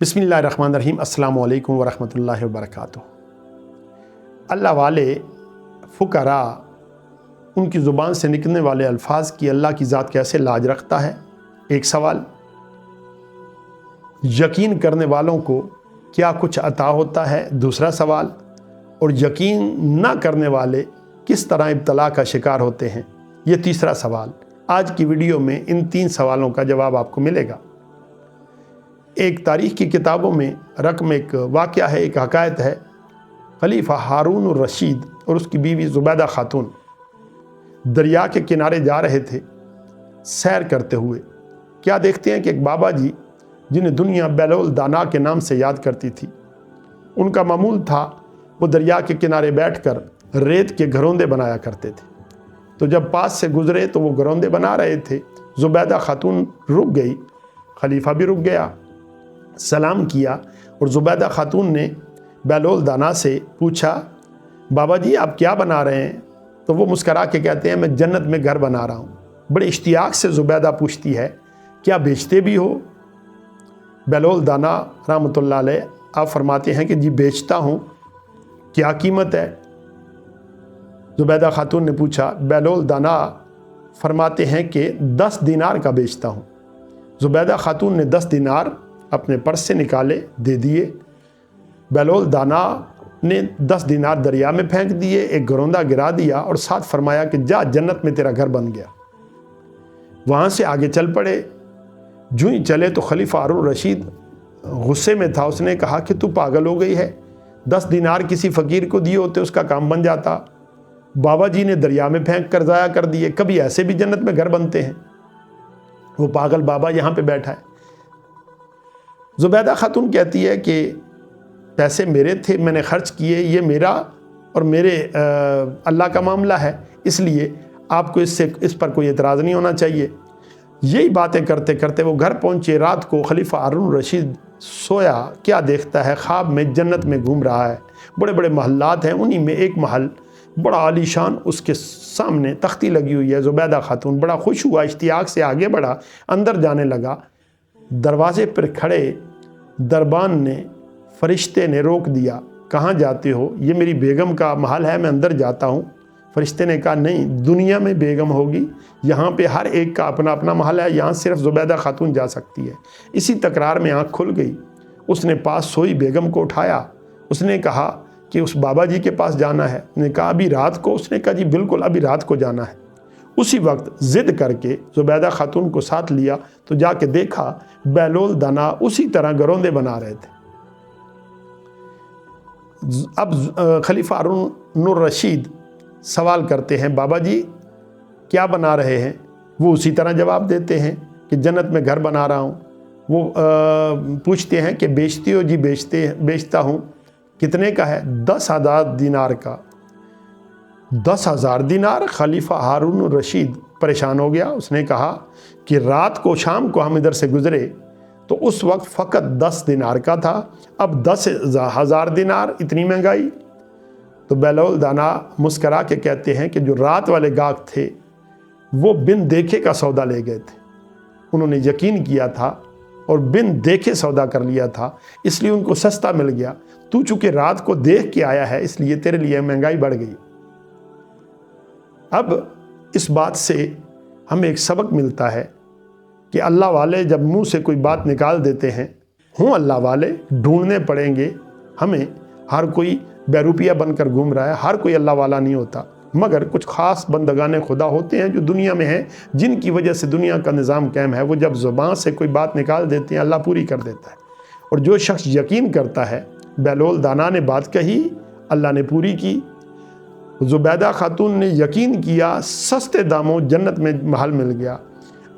बिस्मिल्लाहिर्रहमानिर्रहीम। अस्सलामु अलैकुम वरहमतुल्लाहि वबरकातुहू। अल्लाह वाले फ़ुक़रा, उनकी ज़ुबान से निकलने वाले अल्फाज की अल्लाह की ज़ात कैसे लाज रखता है, एक सवाल। यकीन करने वालों को क्या कुछ अता होता है, दूसरा सवाल। और यकीन ना करने वाले किस तरह इब्तला का शिकार होते हैं, ये तीसरा सवाल। आज की वीडियो में इन तीन सवालों का जवाब आपको मिलेगा। एक तारीख़ की किताबों में रकम एक वाक़या है, एक हकायत है। खलीफा हारून रशीद और उसकी बीवी ज़ुबैदा खातून दरिया के किनारे जा रहे थे सैर करते हुए। क्या देखते हैं कि एक बाबा जी, जिन्हें दुनिया बैलोल दाना के नाम से याद करती थी, उनका मामूल था वो दरिया के किनारे बैठकर रेत के घरौंदे बनाया करते थे। तो जब पास से गुज़रे तो वो घरौंदे बना रहे थे। ज़ुबैदा खातून रुक गई, खलीफा भी रुक गया, सलाम किया और ज़ुबैदा खातून ने बैलोल दाना से पूछा, बाबा जी आप क्या बना रहे हैं? तो वो मुस्करा के कहते हैं, मैं जन्नत में घर बना रहा हूँ। बड़े इश्तियाक से ज़ुबैदा पूछती है, क्या बेचते भी हो? बैलोल दाना रहमतुल्लाह अलैह आप फरमाते हैं कि जी बेचता हूँ। क्या कीमत है? ज़ुबैदा खातून ने पूछा। बैलोल दाना फरमाते हैं कि 10 दिनार का बेचता हूँ। ज़ुबैदा खातून ने 10 दिनार अपने पर्स से निकाले, दे दिए। बैलोल दाना ने 10 दिनार दरिया में फेंक दिए, एक घरौंदा गिरा दिया और साथ फरमाया कि जा, जन्नत में तेरा घर बन गया। वहाँ से आगे चल पड़े। जो ही चले तो खलीफा हारून रशीद गुस्से में था। उसने कहा कि तू पागल हो गई है, 10 दिनार किसी फ़कीर को दिए होते उसका काम बन जाता। बाबा जी ने दरिया में फेंक कर ज़ाया कर दिए, कभी ऐसे भी जन्नत में घर बनते हैं? वो पागल बाबा यहाँ पे बैठा है। ज़ुबैदा खातून कहती है कि पैसे मेरे थे, मैंने खर्च किए, ये मेरा और मेरे अल्लाह का मामला है, इसलिए आपको इस पर कोई एतराज़ नहीं होना चाहिए। यही बातें करते करते वो घर पहुँचे। रात को खलीफा हारून रशीद सोया, क्या देखता है, ख्वाब में जन्नत में घूम रहा है। बड़े बड़े महल्लात हैं, उन्हीं में एक महल बड़ा आलीशान, उसके सामने तख्ती लगी हुई है। ज़ुबैदा खातून बड़ा खुश हुआ, इश्तियाक से आगे बढ़ा, अंदर जाने लगा। दरवाजे पर खड़े दरबान ने, फरिश्ते ने रोक दिया। कहाँ जाते हो? ये मेरी बेगम का महल है, मैं अंदर जाता हूँ। फरिश्ते ने कहा, नहीं, दुनिया में बेगम होगी, यहाँ पे हर एक का अपना अपना महल है, यहाँ सिर्फ ज़ुबैदा खातून जा सकती है। इसी तकरार में आँख खुल गई। उसने पास सोई बेगम को उठाया। उसने कहा कि उस बाबा जी के पास जाना है। उसने कहा अभी रात को? उसने कहा जी बिल्कुल, अभी रात को जाना है। उसी वक्त ज़िद करके ज़ुबैदा खातून को साथ लिया तो जाके देखा बैलोल दाना उसी तरह घरौंदे बना रहे थे। अब खलीफा हारून रशीद सवाल करते हैं, बाबा जी क्या बना रहे हैं? वो उसी तरह जवाब देते हैं कि जन्नत में घर बना रहा हूँ। वो पूछते हैं कि बेचते हो? जी बेचता हूँ। कितने का है? 10,000 दिनार का। 10,000 दिनार? खलीफा हारून रशीद परेशान हो गया। उसने कहा कि रात को, शाम को हम इधर से गुज़रे तो उस वक्त फ़कत 10 दिनार का था, अब 10,000 दिनार, इतनी महंगाई? तो बैलोल दाना मुस्करा के कहते हैं कि जो रात वाले गाहक थे वो बिन देखे का सौदा ले गए थे। उन्होंने यकीन किया था और बिन देखे सौदा कर लिया था, इसलिए उनको सस्ता मिल गया। तू चूँकि रात को देख के आया है, इसलिए तेरे लिए महंगाई बढ़ गई। अब इस बात से हमें एक सबक मिलता है कि अल्लाह वाले जब मुंह से कोई बात निकाल देते हैं, हों अल्लाह वाले, ढूंढने पड़ेंगे हमें। हर कोई बैरूपिया बनकर घूम रहा है, हर कोई अल्लाह वाला नहीं होता, मगर कुछ ख़ास बंदगाने खुदा होते हैं जो दुनिया में हैं, जिनकी वजह से दुनिया का निज़ाम कायम है। वो जब ज़ुबान से कोई बात निकाल देते हैं, अल्लाह पूरी कर देता है। और जो शख्स यकीन करता है, बैलोल दाना ने बात कही, अल्लाह ने पूरी की। ज़ुबैदा खातून ने यकीन किया, सस्ते दामों जन्नत में महल मिल गया।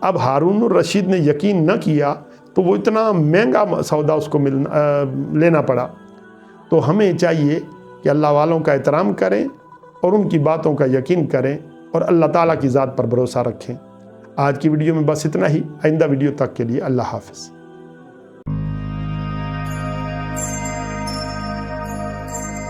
अब हारून रशीद ने यकीन न किया तो वो इतना महंगा सौदा उसको लेना पड़ा। तो हमें चाहिए कि अल्लाह वालों का एहतराम करें और उनकी बातों का यकीन करें और अल्लाह ताला की ज़ात पर भरोसा रखें। आज की वीडियो में बस इतना ही। आइंदा वीडियो तक के लिए अल्लाह हाफ़िज़।